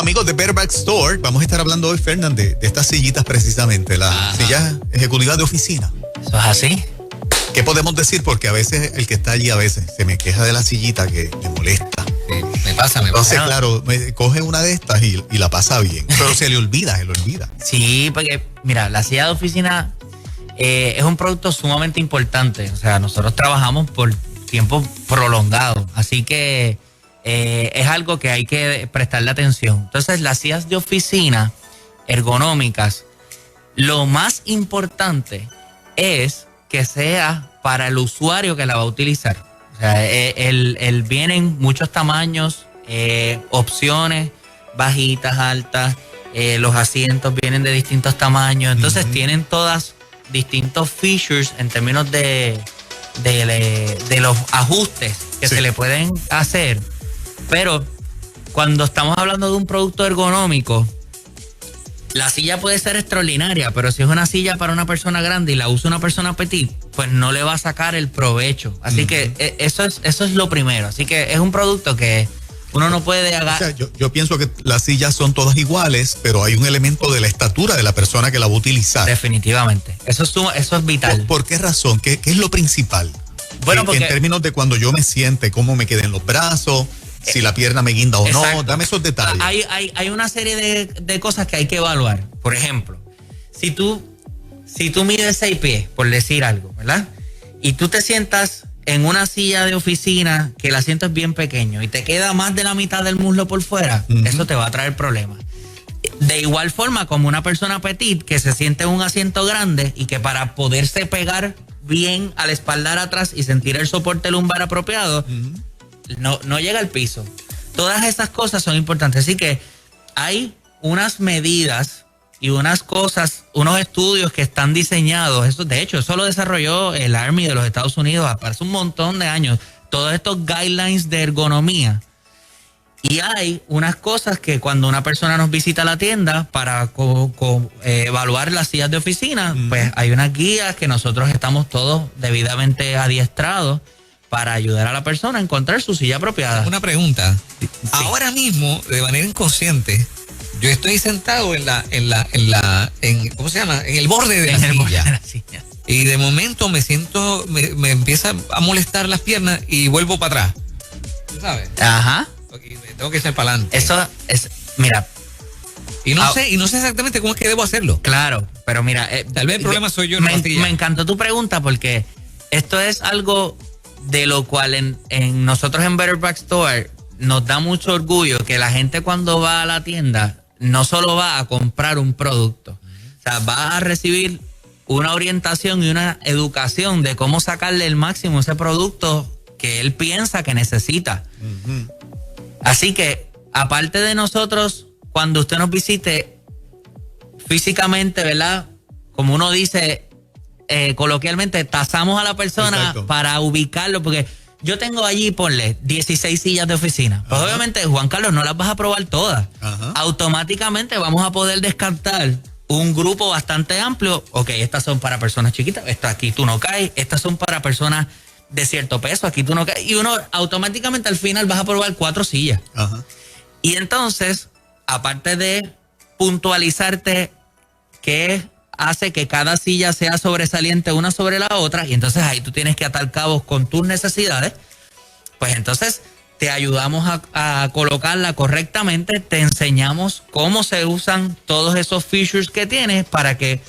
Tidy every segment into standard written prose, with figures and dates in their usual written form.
amigos de Better Back Store, vamos a estar hablando hoy, Fernández, de estas sillitas precisamente, las sillas ejecutivas de oficina. ¿Eso es así? ¿Qué podemos decir? Porque a veces el que está allí a veces se me queja de la sillita que me molesta. Me pasa. Entonces, claro, me coge una de estas y la pasa bien, pero se le olvida. Sí, porque mira, la silla de oficina es un producto sumamente importante. O sea, nosotros trabajamos por tiempo prolongado, así que es algo que hay que prestarle atención. Entonces, las sillas de oficina ergonómicas, lo más importante es que sea para el usuario que la va a utilizar. O sea, vienen muchos tamaños, opciones, bajitas, altas, los asientos vienen de distintos tamaños, entonces tienen todas distintos features en términos de los ajustes que se le pueden hacer. Pero cuando estamos hablando de un producto ergonómico, la silla puede ser extraordinaria, pero si es una silla para una persona grande y la usa una persona petit, pues no le va a sacar el provecho. Así que eso es lo primero. Así que es un producto que uno no puede agarrar. O sea, yo pienso que las sillas son todas iguales, pero hay un elemento de la estatura de la persona que la va a utilizar. Definitivamente. Eso es vital. ¿Por qué razón? ¿Qué es lo principal? Bueno, porque en términos de cuando yo me siente, cómo me queden los brazos, si la pierna me guinda o exacto. no, dame esos detalles. Hay una serie de cosas que hay que evaluar. Por ejemplo, si tú mides 6 pies, por decir algo, ¿verdad? Y tú te sientas en una silla de oficina que el asiento es bien pequeño y te queda más de la mitad del muslo por fuera, eso te va a traer problemas. De igual forma, como una persona petit que se siente en un asiento grande y que para poderse pegar bien al espaldar atrás y sentir el soporte lumbar apropiado, no llega al piso. Todas esas cosas son importantes. Así que hay unas medidas y unas cosas, unos estudios que están diseñados. De hecho, eso lo desarrolló el Army de los Estados Unidos hace un montón de años. Todos estos guidelines de ergonomía. Y hay unas cosas que cuando una persona nos visita la tienda para evaluar las sillas de oficina, pues hay unas guías que nosotros estamos todos debidamente adiestrados para ayudar a la persona a encontrar su silla apropiada. Una pregunta. Sí. Ahora mismo, de manera inconsciente, yo estoy sentado ¿cómo se llama? En el borde de la silla. Y de momento me empieza a molestar las piernas y vuelvo para atrás. ¿Tú sabes? Ajá. Okay, tengo que echar para adelante. Eso es, mira. Y no sé exactamente cómo es que debo hacerlo. Claro, pero mira. Tal vez el problema soy yo. Me encantó tu pregunta porque esto es algo de lo cual en nosotros en Better Back Store nos da mucho orgullo que la gente cuando va a la tienda no solo va a comprar un producto, o sea, va a recibir una orientación y una educación de cómo sacarle el máximo a ese producto que él piensa que necesita. Así que, aparte de nosotros, cuando usted nos visite físicamente, ¿verdad? Como uno dice coloquialmente, tasamos a la persona. Exacto. Para ubicarlo, porque yo tengo allí, ponle, 16 sillas de oficina. Pues obviamente, Juan Carlos, no las vas a probar todas. Automáticamente vamos a poder descartar un grupo bastante amplio. Ok, estas son para personas chiquitas, estas aquí tú no caes, estas son para personas de cierto peso, aquí tú no caes. Y uno automáticamente al final vas a probar 4 sillas. Y entonces, aparte de puntualizarte qué hace que cada silla sea sobresaliente una sobre la otra, y entonces ahí tú tienes que atar cabos con tus necesidades, pues entonces te ayudamos a colocarla correctamente, te enseñamos cómo se usan todos esos features que tienes para que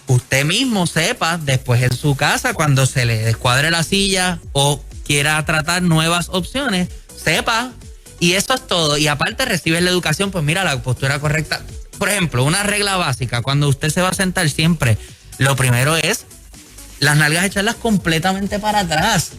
usted mismo sepa después en su casa, cuando se le descuadre la silla o quiera tratar nuevas opciones, sepa. Y eso es todo. Y aparte recibes la educación, pues mira, la postura correcta. Por ejemplo, una regla básica, cuando usted se va a sentar siempre, lo primero es las nalgas echarlas completamente para atrás.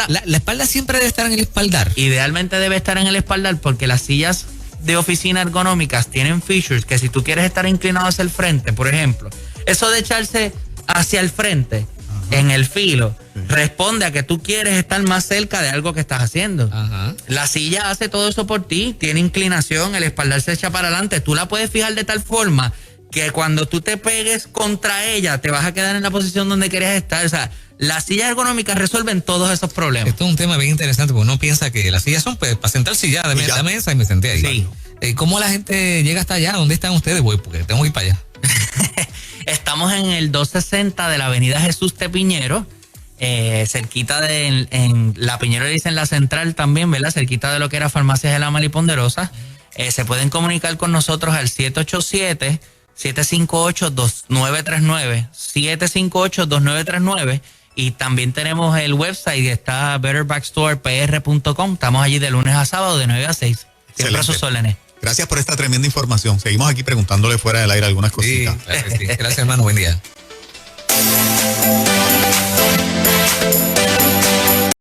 La espalda siempre debe estar en el espaldar. Idealmente debe estar en el espaldar porque las sillas de oficina ergonómicas tienen features que si tú quieres estar inclinado hacia el frente, por ejemplo, eso de echarse hacia el frente en el filo responde a que tú quieres estar más cerca de algo que estás haciendo. La silla hace todo eso por ti, tiene inclinación, el espaldar se echa para adelante, tú la puedes fijar de tal forma que cuando tú te pegues contra ella te vas a quedar en la posición donde querías estar. O sea, Las sillas ergonómicas resuelven todos esos problemas. Esto es un tema bien interesante porque uno piensa que las sillas son pues, para sentarse ya, de la mesa y me senté ahí. Sí. ¿Cómo la gente llega hasta allá? ¿Dónde están ustedes? Voy, porque tengo que ir para allá. Estamos en el 260 de la avenida Jesús T. Piñero, cerquita en la Piñero le dicen la central también, ¿verdad? Cerquita de lo que era Farmacias de la Mal y Ponderosa. Se pueden comunicar con nosotros al 787-758-2939, 758-2939. Y también tenemos el website, está betterbackstorepr.com. Estamos allí de lunes a sábado de 9 a 6. Siempre a sus órdenes. Gracias por esta tremenda información. Seguimos aquí preguntándole fuera del aire algunas cositas. Sí, claro que sí. Gracias, hermano. Buen día.